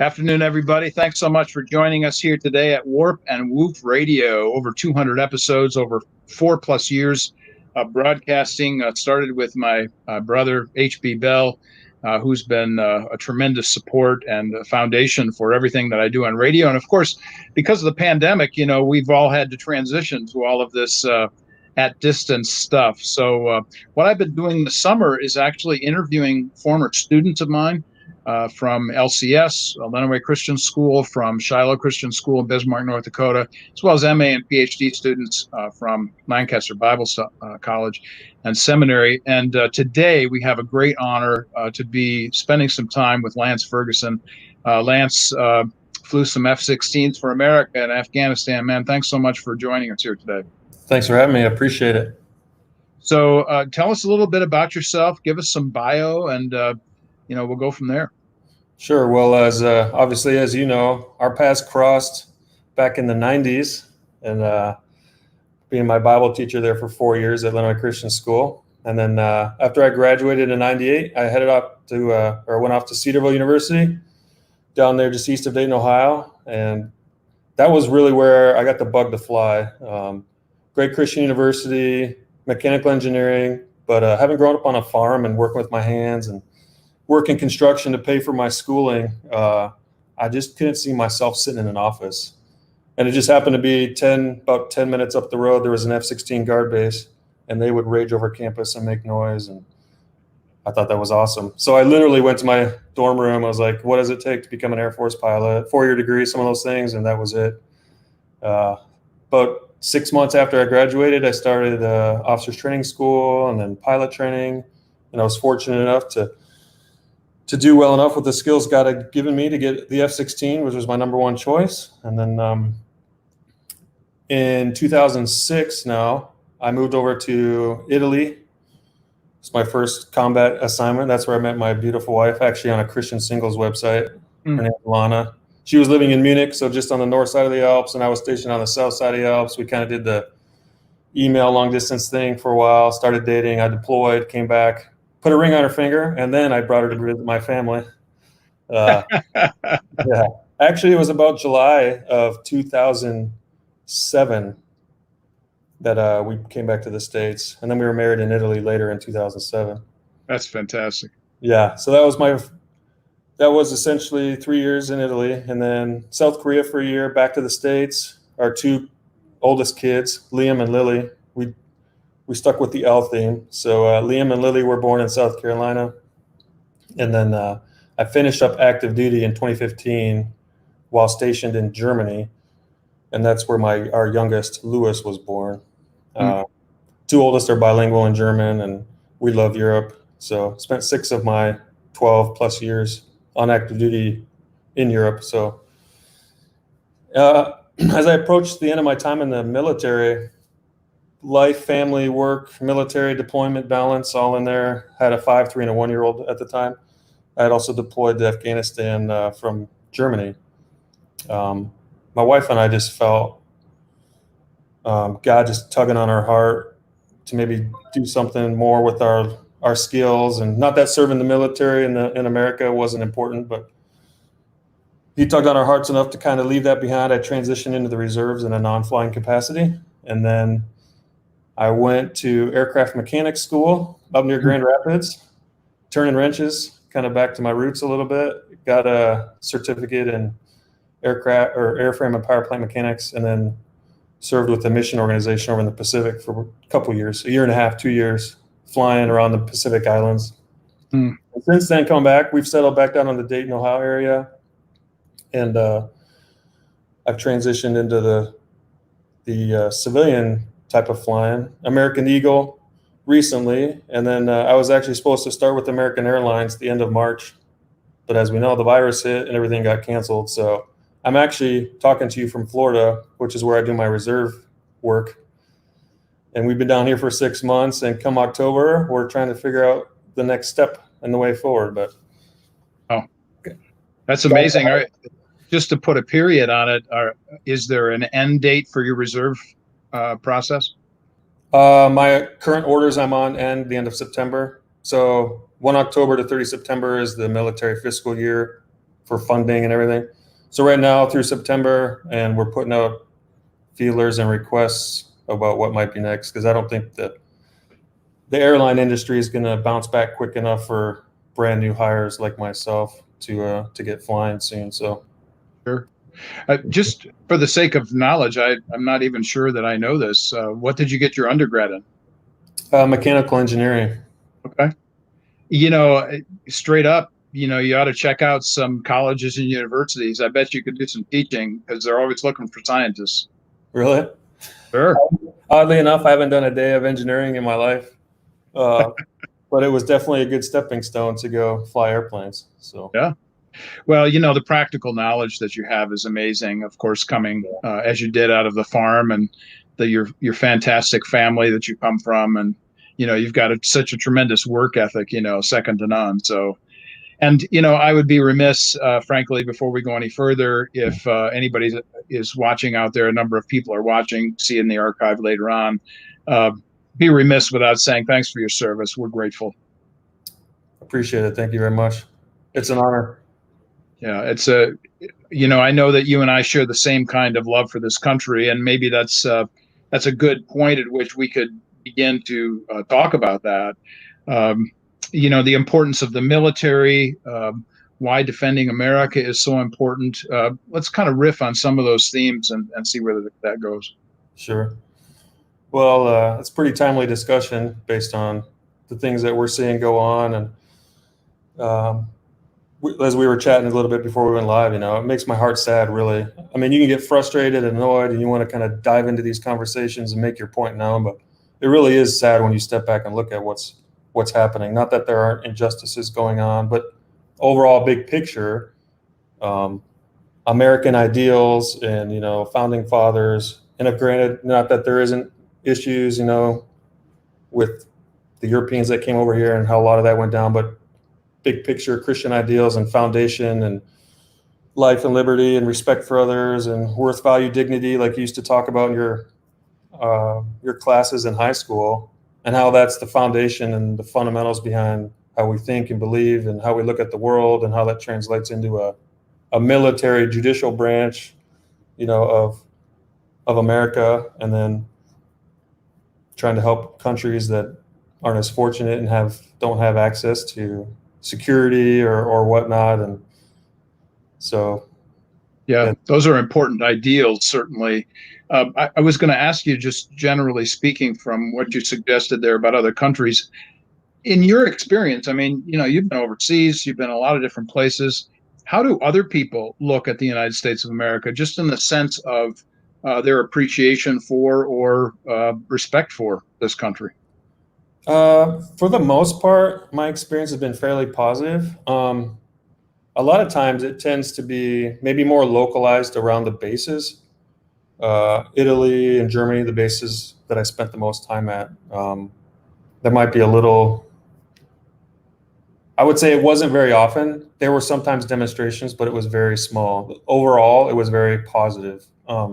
Afternoon, everybody. Thanks so much for joining us here today at Warp and Woof Radio. Over 200 episodes, over 4+ years of broadcasting. Started with my brother, H.B. Bell, who's been a tremendous support and a foundation for everything that I do on radio. And of course, because of the pandemic, we've all had to transition to all of this at distance stuff. So what I've been doing this summer is actually interviewing former students of mine from LCS, Lenawee Christian School, from Shiloh Christian School in Bismarck, North Dakota, as well as MA and PhD students from Lancaster Bible College and Seminary. And today we have a great honor to be spending some time with Lance Ferguson. Lance flew some F-16s for America and Afghanistan. Man, thanks so much for joining us here today. Thanks for having me. I appreciate it. So tell us a little bit about yourself. Give us some bio, and we'll go from there. Sure. Well, as obviously, as you know, our paths crossed back in the 90s, and being my Bible teacher there for 4 years at Lenawee Christian School. And then after I graduated in 98, I headed up to, went off to Cedarville University down there just east of Dayton, Ohio. And that was really where I got the bug to fly. Great Christian University, mechanical engineering, but having grown up on a farm and working with my hands and working construction to pay for my schooling, I just couldn't see myself sitting in an office. And it just happened to be about 10 minutes up the road, there was an F-16 guard base, and they would rage over campus and make noise. And I thought that was awesome. So I literally went to my dorm room. I was like, what does it take to become an Air Force pilot? 4-year degree, some of those things, and that was it. About 6 months after I graduated, I started officers training school and then pilot training. And I was fortunate enough to do well enough with the skills God had given me to get the F-16, which was my number one choice. And then in 2006 now, I moved over to Italy. It's my first combat assignment. That's where I met my beautiful wife, actually on a Christian singles website. Her name is Lana. She was living in Munich, so just on the north side of the Alps, and I was stationed on the south side of the Alps. We kind of did the email long distance thing for a while, started dating. I deployed, came back, put a ring on her finger, and then I brought her to visit my family. Yeah, actually, it was about July of 2007 that we came back to the States, and then we were married in Italy later in 2007. That's fantastic. Yeah, so that was essentially 3 years in Italy, and then South Korea for a year, back to the States. Our two oldest kids, Liam and Lily, we stuck with the L theme. So Liam and Lily were born in South Carolina. And then I finished up active duty in 2015 while stationed in Germany. And that's where our youngest, Lewis, was born. Two oldest are bilingual in German, and we love Europe. So spent 6 of my 12+ years on active duty in Europe. So as I approached the end of my time in the military, life, family, work, military deployment balance, all in there. Had a 5, 3, and a 1-year-old at the time. I had also deployed to Afghanistan from Germany. My wife and I just felt God just tugging on our heart to maybe do something more with our skills. And not that serving the military in America wasn't important, but he tugged on our hearts enough to kind of leave that behind. I transitioned into the reserves in a non-flying capacity. And then I went to aircraft mechanics school up near Grand Rapids, turning wrenches, kind of back to my roots a little bit. Got a certificate in aircraft or airframe and power plant mechanics, and then served with a mission organization over in the Pacific for a couple years, 1.5 2 years, flying around the Pacific Islands. And since then, come back, we've settled back down in the Dayton, Ohio area, and I've transitioned into the civilian type of flying, American Eagle recently, and then I was actually supposed to start with American Airlines the end of March, but as we know, the virus hit and everything got canceled. So I'm actually talking to you from Florida, which is where I do my reserve work, and we've been down here for 6 months, and come October, we're trying to figure out the next step and the way forward. But that's amazing. All right. Just to put a period on it, is there an end date for your reserve process? My current orders I'm on end the end of September. So 1 October to 30 September is the military fiscal year for funding and everything. So right now through September, and we're putting out feelers and requests about what might be next, because I don't think that the airline industry is going to bounce back quick enough for brand new hires like myself to get flying soon. So Sure. Just for the sake of knowledge, I'm not even sure that I know this. What did you get your undergrad in? mechanical engineering. Okay. You know, straight up, you ought to check out some colleges and universities. I bet you could do some teaching because they're always looking for scientists. Really? Sure. Oddly enough, I haven't done a day of engineering in my life, but it was definitely a good stepping stone to go fly airplanes. So Yeah. Well, the practical knowledge that you have is amazing. Of course, coming as you did out of the farm, and your fantastic family that you come from, and you've got such a tremendous work ethic. Second to none. So, and I would be remiss, frankly, before we go any further, if anybody is watching out there, a number of people are watching, see in the archive later on. Uh, be remiss without saying thanks for your service. We're grateful. appreciate it. Thank you very much. It's an honor. Yeah, I know that you and I share the same kind of love for this country, and maybe that's a good point at which we could begin to talk about that. Um, the importance of the military, why defending America is so important. Let's kind of riff on some of those themes and see where that goes. Sure. Well, it's pretty timely discussion based on the things that we're seeing go on, and um, as we were chatting a little bit before we went live, it makes my heart sad, really. I mean, you can get frustrated and annoyed, and you want to kind of dive into these conversations and make your point known, but it really is sad when you step back and look at what's happening. Not that there aren't injustices going on, but overall, big picture, American ideals and founding fathers. And if granted, not that there isn't issues, with the Europeans that came over here and how a lot of that went down, but big picture Christian ideals and foundation and life and liberty and respect for others and worth, value, dignity, like you used to talk about in your classes in high school, and how that's the foundation and the fundamentals behind how we think and believe and how we look at the world, and how that translates into a military judicial branch, of America, and then trying to help countries that aren't as fortunate and don't have access to security or whatnot. And so, Yeah, those are important ideals, certainly. I was going to ask you, just generally speaking, from what you suggested there about other countries, in your experience, I mean, you've been overseas, you've been a lot of different places. How do other people look at the United States of America, just in the sense of their appreciation for or respect for this country? for the most part, my experience has been fairly positive. A lot of times it tends to be maybe more localized around the bases. Italy and Germany, the bases that I spent the most time at. There might be a little, I would say it wasn't very often. There were sometimes demonstrations, but it was very small. Overall, it was very positive. I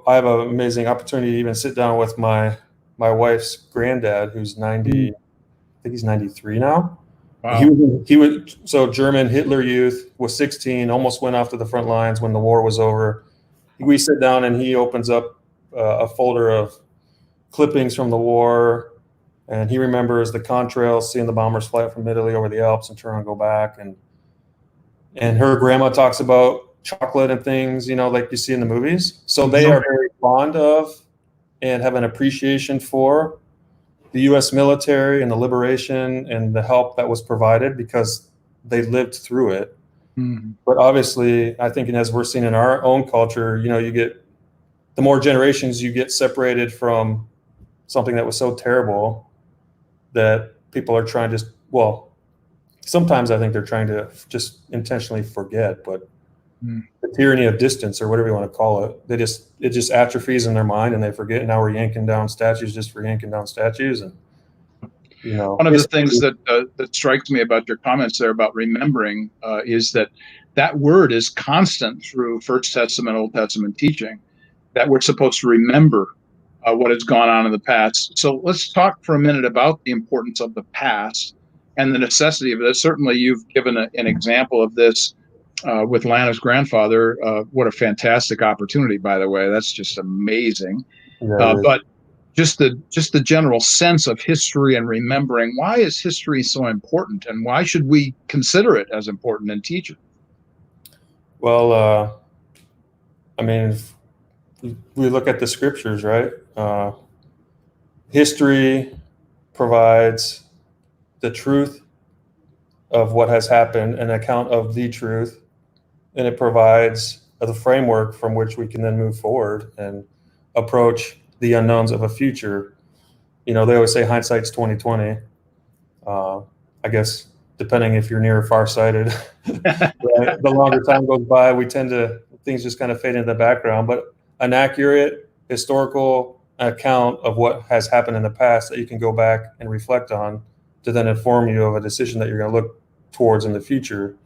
have an amazing opportunity to even sit down with my wife's granddad, who's 90, I think he's 93 now. Wow. So German Hitler Youth, was 16, almost went off to the front lines when the war was over. We sit down and he opens up a folder of clippings from the war, and he remembers the contrails, seeing the bombers fly from Italy over the Alps and turn and go back. And her grandma talks about chocolate and things, like you see in the movies. So they are very fond of and have an appreciation for the U.S. military and the liberation and the help that was provided, because they lived through it. Mm-hmm. But obviously, I think, and as we're seeing in our own culture, you get, the more generations you get separated from something that was so terrible that people are trying to, well, sometimes I think they're trying to just intentionally forget, but the tyranny of distance, or whatever you want to call it, it just atrophies in their mind and they forget. And now we're yanking down statues just for yanking down statues. And one of the things that strikes me about your comments there about remembering is that word is constant through First Testament, Old Testament teaching, that we're supposed to remember what has gone on in the past. So let's talk for a minute about the importance of the past and the necessity of this. Certainly, you've given an example of this with Lana's grandfather. What a fantastic opportunity, by the way. That's just amazing. Yeah, But just the general sense of history and remembering, why is history so important, and why should we consider it as important and teach it? well, I mean, if we look at the scriptures, right? History provides the truth of what has happened, an account of the truth, and it provides the framework from which we can then move forward and approach the unknowns of a future. They always say hindsight's 2020. I guess depending if you're near or farsighted, right? The longer time goes by, things just kind of fade into the background. But an accurate historical account of what has happened in the past that you can go back and reflect on to then inform you of a decision that you're going to look towards in the future.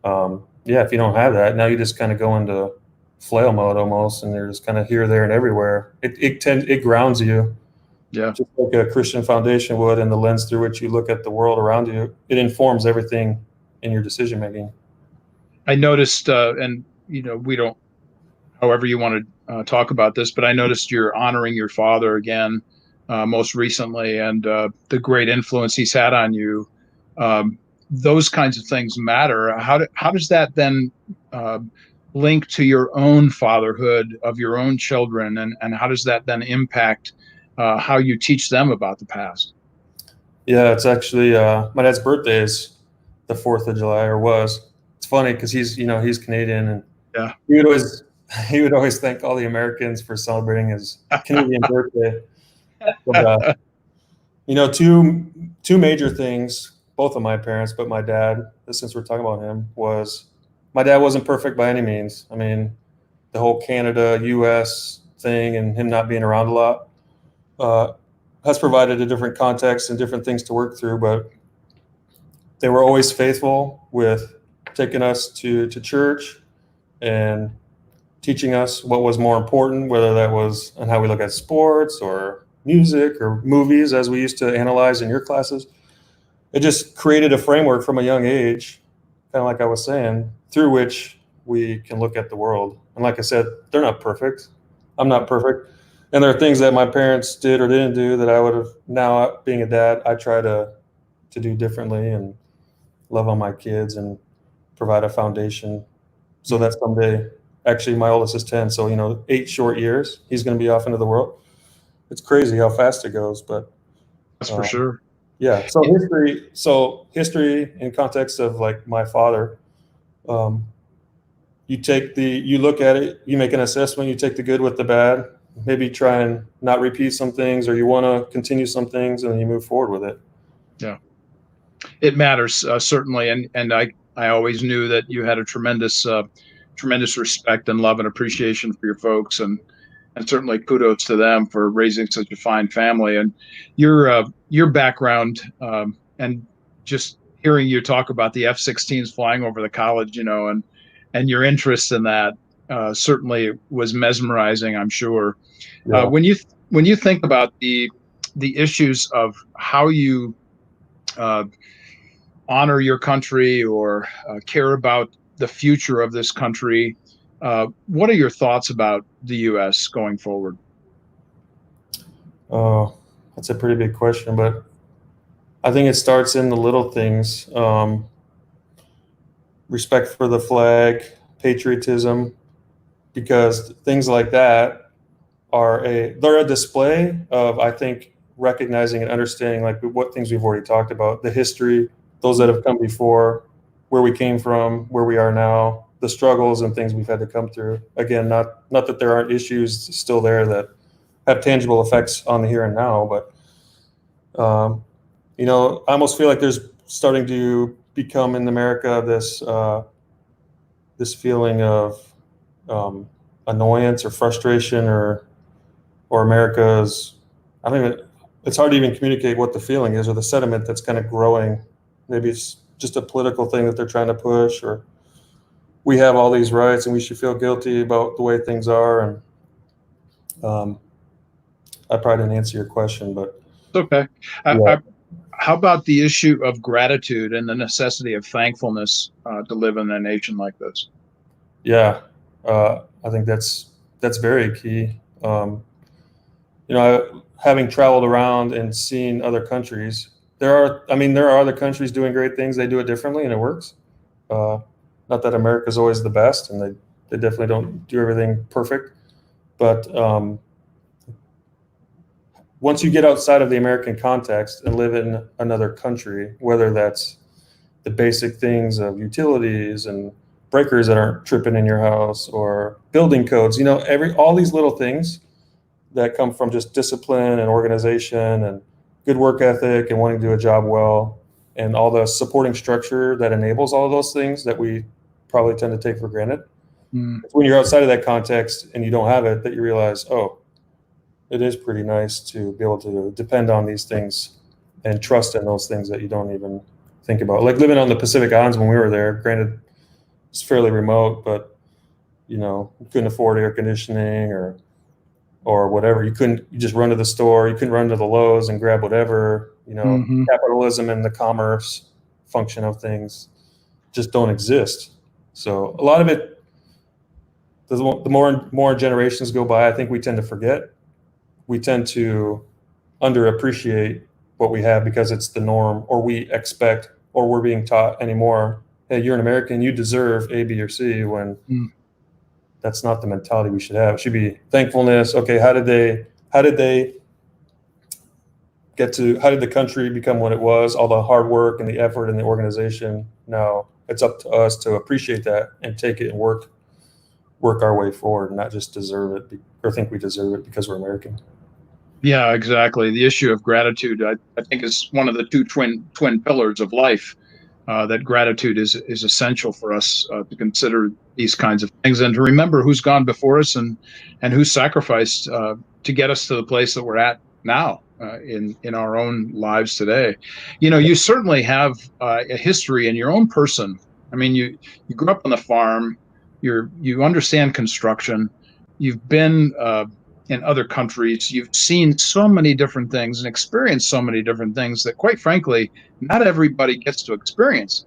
If you don't have that, now you just kind of go into flail mode almost, and you're just kind of here, there, and everywhere. It grounds you, just like a Christian foundation would, and the lens through which you look at the world around you. It informs everything in your decision making. I noticed, and we don't, however you want to talk about this, but I noticed you're honoring your father again, most recently, and the great influence he's had on you. Those kinds of things matter. How does that then link to your own fatherhood of your own children, and how does that then impact how you teach them about the past? Yeah, it's actually my dad's birthday is the 4th of July, or was. It's funny because he's Canadian, and Yeah. he would always thank all the Americans for celebrating his Canadian birthday. But, two major things, both of my parents, but my dad, since we're talking about him, was my dad wasn't perfect by any means. I mean, the whole Canada, U.S. thing and him not being around a lot has provided a different context and different things to work through, but they were always faithful with taking us to church and teaching us what was more important, whether that was on how we look at sports or music or movies, as we used to analyze in your classes. It just created a framework from a young age, kind of like I was saying, through which we can look at the world. And like I said, they're not perfect. I'm not perfect. And there are things that my parents did or didn't do that I would have, now being a dad, I try to do differently and love on my kids and provide a foundation so that someday, actually my oldest is 10, so 8 short years, he's going to be off into the world. It's crazy how fast it goes, but that's for sure. Yeah. So history in context of like my father, you look at it, you make an assessment, you take the good with the bad, maybe try and not repeat some things, or you want to continue some things, and then you move forward with it. Yeah, it matters, certainly. And I always knew that you had a tremendous respect and love and appreciation for your folks, and certainly kudos to them for raising such a fine family. And your background, and just hearing you talk about the F-16s flying over the college, and your interest in that certainly was mesmerizing, I'm sure. Yeah. When you think about the issues of how you honor your country or care about the future of this country, what are your thoughts about the U.S. going forward? Oh, that's a pretty big question, but I think it starts in the little things. Respect for the flag, patriotism, because things like that they're a display of, I think, recognizing and understanding like what things we've already talked about, the history, those that have come before, where we came from, where we are now, the struggles and things we've had to come through. Again, not that there aren't issues still there that have tangible effects on the here and now, but I almost feel like there's starting to become in America this feeling of annoyance or frustration or America's, it's hard to even communicate what the feeling is or the sentiment that's kind of growing. Maybe it's just a political thing that they're trying to push, or we have all these rights and we should feel guilty about the way things are. And I probably didn't answer your question, but it's okay. Yeah. how about the issue of gratitude and the necessity of thankfulness to live in a nation like this? Yeah, I think that's very key. Having traveled around and seen other countries, there are other countries doing great things. They do it differently, and it works. Uh, Not that America's always the best, and they definitely don't do everything perfect. But once you get outside of the American context and live in another country, whether that's the basic things of utilities and breakers that aren't tripping in your house or building codes, all these little things that come from just discipline and organization and good work ethic and wanting to do a job well, and all the supporting structure that enables all of those things that we probably tend to take for granted. Mm. It's when you're outside of that context and you don't have it that you realize, oh, it is pretty nice to be able to depend on these things and trust in those things that you don't even think about. Like living on the Pacific Islands when we were there, granted, it's fairly remote, but you couldn't afford air conditioning or whatever. You just run to the store. You couldn't run to the Lowe's and grab whatever. Hmm. Capitalism and the commerce function of things just don't exist. So a lot of it, the more and more generations go by, I think we tend to forget. We tend to underappreciate what we have because it's the norm, or we expect, or we're being taught anymore, hey, you're an American, you deserve A, B, or C, when Mm. that's not the mentality we should have. It should be thankfulness. Okay, how did they how did the country become what it was? All the hard work and the effort and the organization. Now it's up to us to appreciate that and take it and work our way forward, and not just deserve it or think we deserve it because we're American. Yeah, exactly. The issue of gratitude, I think, is one of the two twin pillars of life. That gratitude is essential for us to consider these kinds of things and to remember who's gone before us and who sacrificed to get us to the place that we're at now in our own lives today. You certainly have a history in your own person. I mean, you grew up on the farm. You understand construction. You've been in other countries. You've seen so many different things and experienced so many different things that, quite frankly, not everybody gets to experience.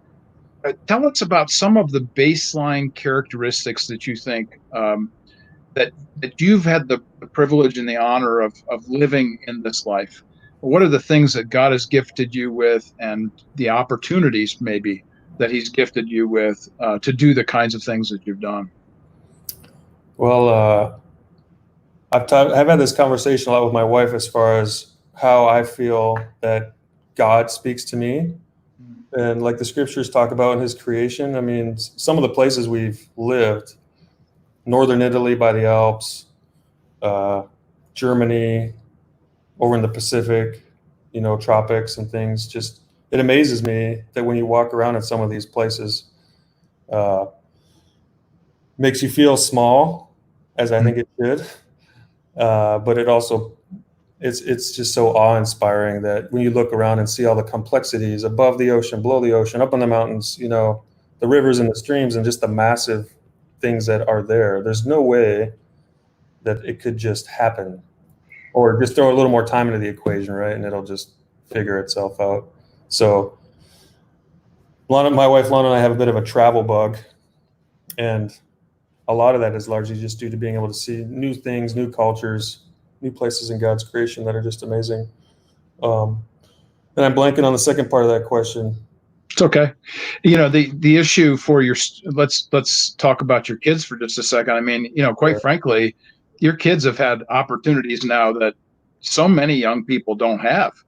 Tell us about some of the baseline characteristics that you think that you've had the privilege and the honor of living in this life. What are the things that God has gifted you with, and the opportunities maybe that He's gifted you with to do the kinds of things that you've done? Well, I've had this conversation a lot with my wife as far as how I feel that God speaks to me, and like the scriptures talk about in His creation. I mean, some of the places we've lived, northern Italy by the Alps, Germany, over in the Pacific, tropics and things. Just it amazes me that when you walk around in some of these places, uh, makes you feel small, as I think it should. But it also it's just so awe-inspiring that when you look around and see all the complexities above the ocean, below the ocean, up in the mountains, the rivers and the streams, and just the massive things that are there. There's no way that it could just happen, or just throw a little more time into the equation, right? And it'll just figure itself out. So my wife Lana and I have a bit of a travel bug, and a lot of that is largely just due to being able to see new things, new cultures, new places in God's creation that are just amazing. And I'm blanking on the second part of that question. It's okay. The issue for let's talk about your kids for just a second. I mean, quite frankly, your kids have had opportunities now that so many young people don't have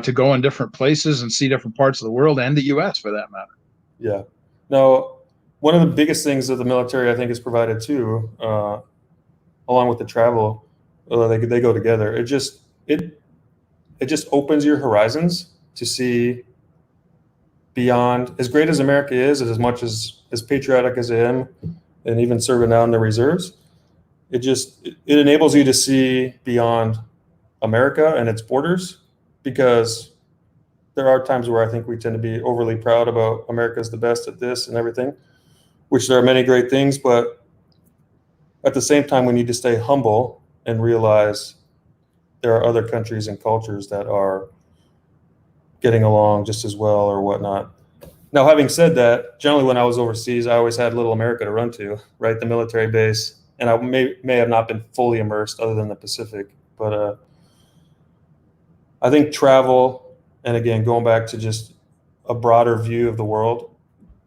to go in different places and see different parts of the world, and the U.S. for that matter. Yeah. Now, one of the biggest things that the military, I think, has provided too, along with the travel, they go together. It just opens your horizons to see beyond. As great as America is, and as much as patriotic as I am, and even serving out in the reserves, it enables you to see beyond America and its borders, because there are times where I think we tend to be overly proud about America's the best at this and everything, which there are many great things, but at the same time, we need to stay humble and realize there are other countries and cultures that are getting along just as well or whatnot. Now, having said that, generally when I was overseas, I always had Little America to run to, right? The military base. And I may have not been fully immersed other than the Pacific. But I think travel, and again, going back to just a broader view of the world,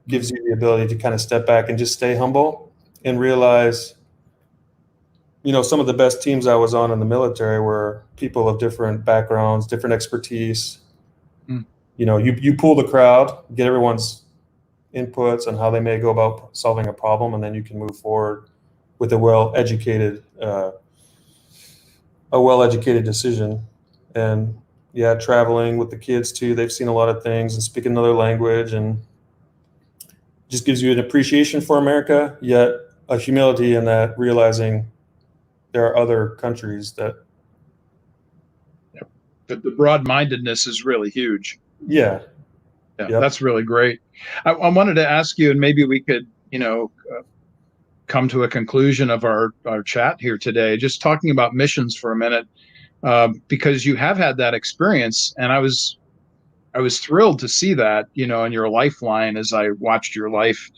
gives you the ability to kind of step back and just stay humble and realize, some of the best teams I was on in the military were people of different backgrounds, different expertise. Mm. You pull the crowd, get everyone's inputs on how they may go about solving a problem, and then you can move forward with a well-educated decision. And yeah, traveling with the kids too, they've seen a lot of things and speak another language, and just gives you an appreciation for America, yet a humility in that, realizing there are other countries that. But the broad-mindedness is really huge. Yeah. Yeah, Yep. That's really great. I wanted to ask you, and maybe we could, come to a conclusion of our chat here today, just talking about missions for a minute, because you have had that experience, and I was thrilled to see that, in your lifeline as I watched your life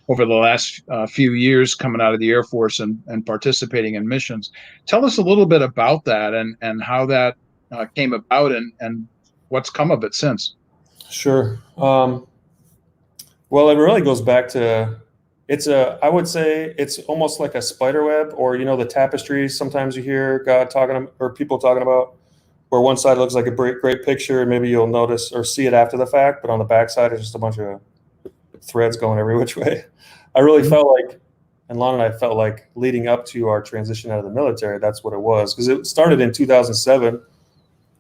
over the last few years coming out of the Air Force and participating in missions. Tell us a little bit about that and how that came about and what's come of it since. Sure. Well, it really goes back to, I would say it's almost like a spider web, or, the tapestry sometimes you hear God talking, or people talking about, where one side looks like a great picture, and maybe you'll notice or see it after the fact, but on the back side, it's just a bunch of threads going every which way. I really felt like, and Lon and I felt like, leading up to our transition out of the military, that's what it was. Because it started in 2007.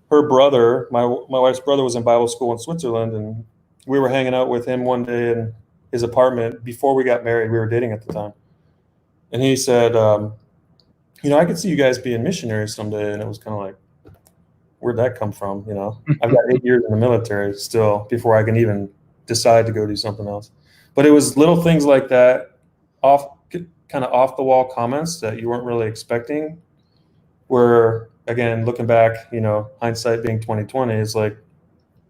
Her brother, my wife's brother, was in Bible school in Switzerland, and we were hanging out with him one day in his apartment before we got married. We were dating at the time. And he said, I could see you guys being missionaries someday. And it was kind of like, where'd that come from? I've got 8 years in the military still before I can even decide to go do something else. But it was little things like that, kind of off the wall comments that you weren't really expecting, where, again, looking back, hindsight being 2020, it's like,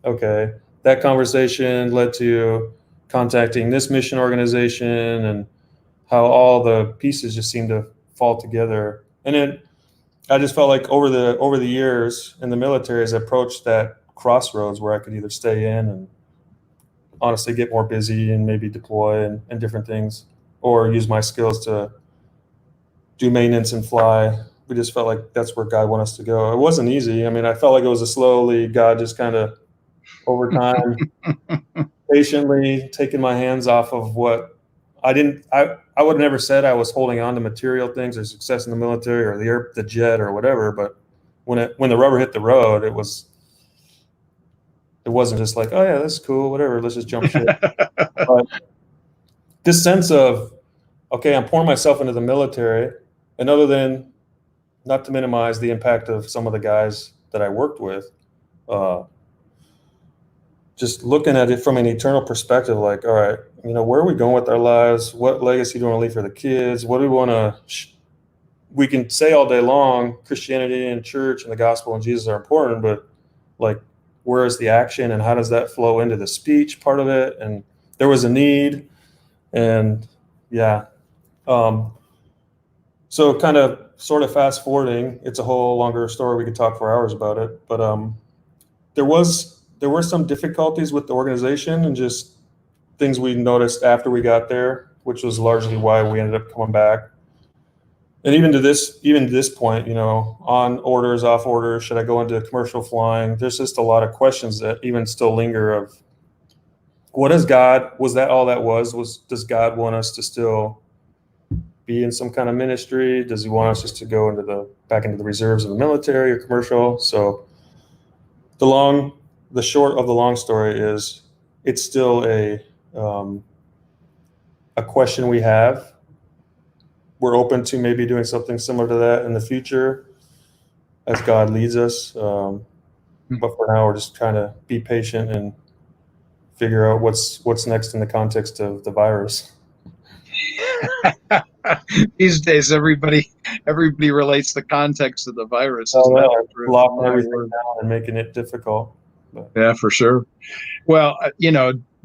okay, that conversation led to contacting this mission organization, and how all the pieces just seemed to fall together. And then I just felt like over the years in the military, as I approached that crossroads where I could either stay in and honestly get more busy and maybe deploy and different things, or use my skills to do maintenance and fly. We just felt like that's where God wanted us to go. It wasn't easy. I mean, I felt like it was a slowly, God just kind of over time, patiently taking my hands off of what I would have never said I was holding on to material things or success in the military or the jet or whatever. But when the rubber hit the road, it wasn't just like, oh yeah, that's cool, whatever, let's just jump ship. But this sense of, okay, I'm pouring myself into the military, and other than, not to minimize the impact of some of the guys that I worked with, just looking at it from an eternal perspective, like, all right, where are we going with our lives? What legacy do we want to leave for the kids? What do we want to, we can say all day long, Christianity and church and the gospel and Jesus are important, but like, where is the action, and how does that flow into the speech part of it? And there was a need, and yeah. So kind of sort of fast forwarding, it's a whole longer story. We could talk for hours about it, but there were some difficulties with the organization and just things we noticed after we got there, which was largely why we ended up coming back. And even to this point, on orders, off orders, should I go into commercial flying? There's just a lot of questions that even still linger of, was that all that was? Does God want us to still be in some kind of ministry? Does he want us just to go back into the reserves of the military or commercial? So the short of the long story is, it's still a question we have. We're open to maybe doing something similar to that in the future as God leads us. But for now, we're just trying to be patient and figure out what's next in the context of the virus. These days, everybody relates the context of the virus. Locking everything down and making it difficult. But, Yeah, for sure. Well,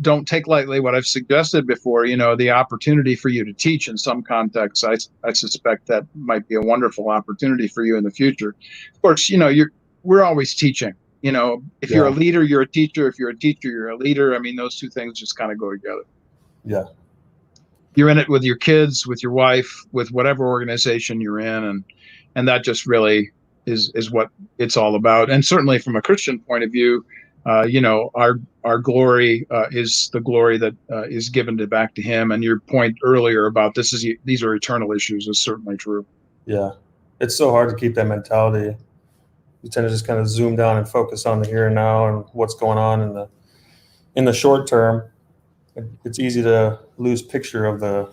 don't take lightly what I've suggested before. The opportunity for you to teach in some contexts. I suspect that might be a wonderful opportunity for you in the future. Of course, we're always teaching. If you're a yeah, leader, you're a teacher. If you're a teacher, you're a leader. I mean, those two things just kind of go together. yeah, You're in it with your kids, with your wife, with whatever organization you're in, and that just really is what it's all about. And certainly from a Christian point of view, our glory is the glory that is given back to Him. And your point earlier about these are eternal issues is certainly true. yeah. It's so hard to keep that mentality. You tend to just kind of zoom down and focus on the here and now and what's going on in the short term. It's easy to lose picture of the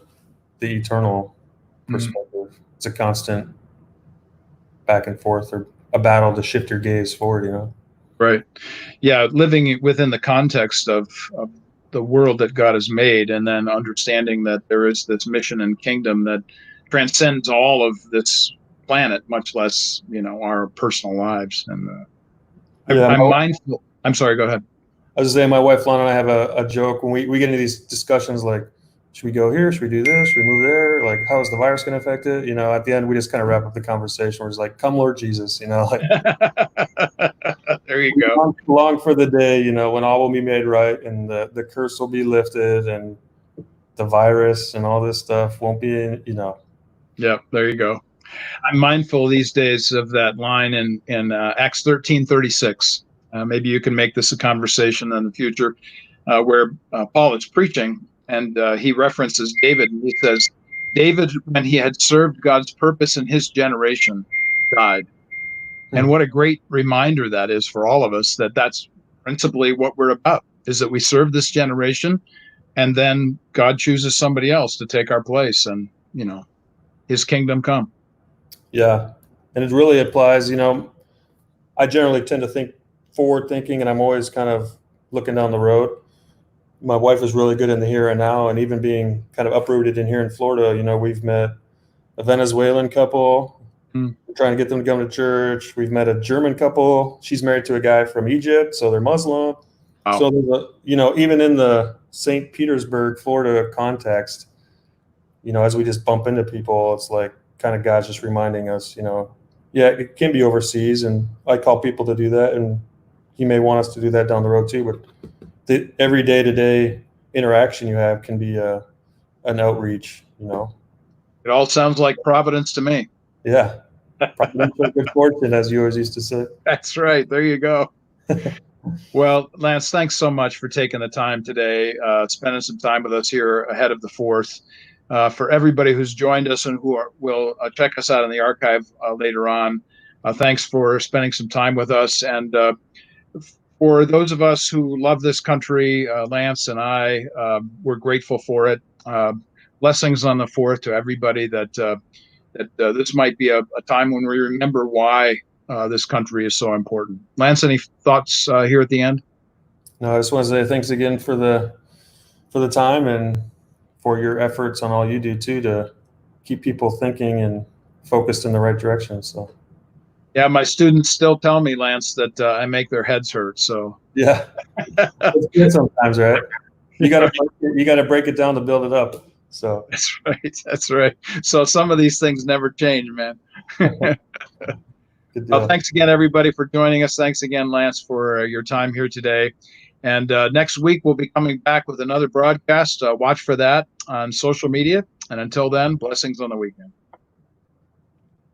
eternal perspective. It's a constant back and forth, or a battle to shift your gaze forward. Right. Yeah. Living within the context of the world that God has made, and then understanding that there is this mission and kingdom that transcends all of this planet, much less, our personal lives. And Yeah, I'm mindful. I'm sorry, go ahead. I was saying, my wife Lana and I have a joke when we get into these discussions, like, should we go here? Should we do this? Should we move there? Like, how is the virus going to affect it? At the end, we just kind of wrap up the conversation. We're just like, come Lord Jesus, like, There you we go. long for the day, when all will be made right and the curse will be lifted and the virus and all this stuff won't be. Yeah, there you go. I'm mindful these days of that line in Acts 13:36. Maybe you can make this a conversation in the future, where Paul is preaching, and he references David, and he says, David, when he had served God's purpose in his generation, died. And what a great reminder that is for all of us, that that's principally what we're about, is that we serve this generation, and then God chooses somebody else to take our place, and, his kingdom come. Yeah. And it really applies, I generally tend to think forward thinking, and I'm always kind of looking down the road. My wife is really good in the here and now, and even being kind of uprooted in here in Florida, we've met a Venezuelan couple. We're trying to get them to come to church. We've met a German couple. She's married to a guy from Egypt, so they're Muslim. Wow. So there's even in the St. Petersburg, Florida context, as we just bump into people, it's like kind of God's just reminding us, yeah, it can be overseas, and I call people to do that, and He may want us to do that down the road too. But the every day-to-day interaction you have can be an outreach. It all sounds like providence to me. Yeah, providential good fortune, as you always used to say. That's right. There you go. Well, Lance, thanks so much for taking the time today, spending some time with us here ahead of the 4th. For everybody who's joined us and who will check us out in the archive later on, thanks for spending some time with us. And for those of us who love this country, Lance and I, we're grateful for it. Blessings on the 4th to everybody, that this might be a time when we remember why this country is so important. Lance, any thoughts here at the end? No, I just want to say thanks again for the time, and for your efforts on all you do too, to keep people thinking and focused in the right direction. So yeah, my students still tell me, Lance, that I make their heads hurt. So yeah, it's good sometimes, right? You gotta break it down to build it up. So that's right. That's right. So some of these things never change, man. good deal. Well, thanks again, everybody, for joining us. Thanks again, Lance, for your time here today. And next week, we'll be coming back with another broadcast. Watch for that on social media. And until then, blessings on the weekend.